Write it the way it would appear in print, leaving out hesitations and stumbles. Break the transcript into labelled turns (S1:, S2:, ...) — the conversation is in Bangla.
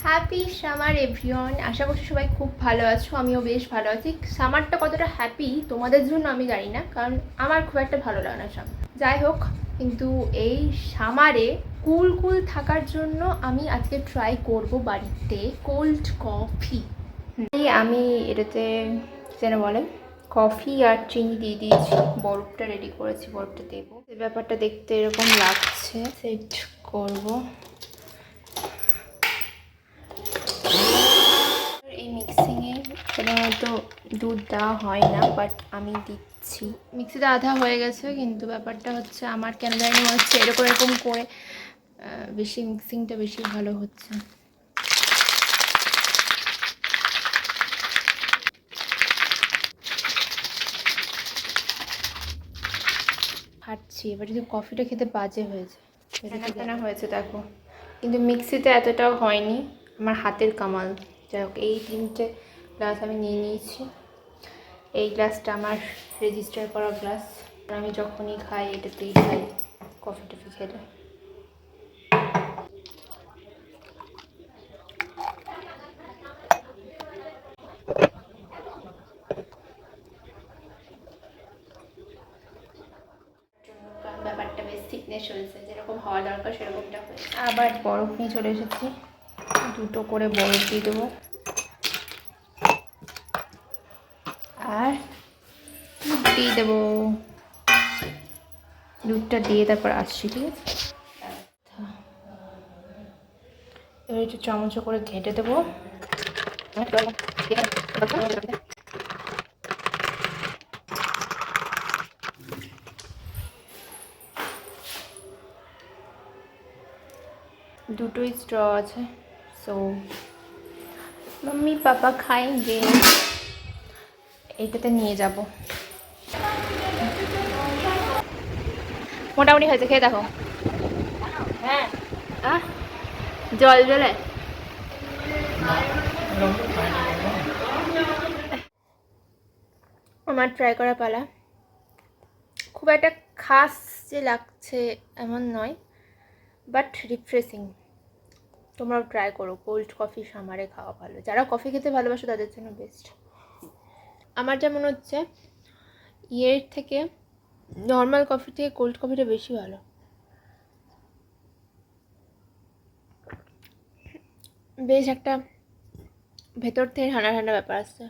S1: Happy summer everyone. আশা করছি সবাই খুব ভালো আছো, আমিও বেশ ভালো আছি। সামারটা কতটা হ্যাপি তোমাদের জন্য আমি জানি না, কারণ আমার খুব একটা ভালো লাগে না সামার। যাই হোক, কিন্তু এই সামারে কুল কুল থাকার জন্য আমি আজকে ট্রাই করব বাড়িতে কোল্ড কফি। আমি এটাতে যেন বলে কফি আর চিনি দিয়ে দিয়েছি, বরফটা রেডি করেছি, বরফটা দেবো। এই ব্যাপারটা দেখতে এরকম লাগছে। সেট করব। এই মিক্সিংয়ে সাধারণত দুধ দেওয়া হয় না, বাট আমি দিচ্ছি। মিক্সিতে আধা হয়ে গেছে, কিন্তু ব্যাপারটা হচ্ছে আমার কেন জানি মনে হচ্ছে এরকম এরকম করে বেশি মিক্সিংটা বেশি ভালো হচ্ছে। ফাটছি এবার, যদি কফিটা খেতে বাজে হয়েছে, ফেনা হয়েছে দেখো, কিন্তু মিক্সিতে এতটাও হয়নি। আমার হাতের কামাল। যাই হোক, এই 3টে গ্লাস আমি নিয়ে নিয়েছি। এই গ্লাসটা আমার রেজিস্টার করা গ্লাস, আমি যখনই খাই এটাতেই খাই কফি টফি খেলে। ব্যাপারটা বেশ থিকনেস হয়েছে, যেরকম হওয়া দরকার সেরকমটা হয়েছে। আবার বরফ নিয়ে চলে এসেছি, 2টো করে বরফ দিয়ে দেবো। আর দুধ দিয়ে দেবো। দুধটা দিয়ে তারপর আসছি, ঠিক আছে? এবার একটু চামচ করে ঘেঁটে দেবো। দুটোই স্ট্র আছে, সো মাম্মি পাপা খাएंगे। এইটাতে নিয়ে যাব। মোটামুটি হয়েছে, খেয়ে দেখো। হ্যাঁ, জল জলে আমার ট্রাই করা পালা। খুব একটা খাস যে লাগছে এমন নয়, বাট রিফ্রেশিং। তোমরাও ট্রাই করো, কোল্ড কফি সামারে খাওয়া ভালো। যারা কফি খেতে ভালোবাসো তাদের জন্য বেস্ট। আমার যেমন হচ্ছে ইয়ের থেকে, নর্মাল কফি থেকে কোল্ড কফিটা বেশি ভালো। বেশ একটা ভেতর থেকে ঠান্ডা ঠান্ডা ব্যাপার আসছে।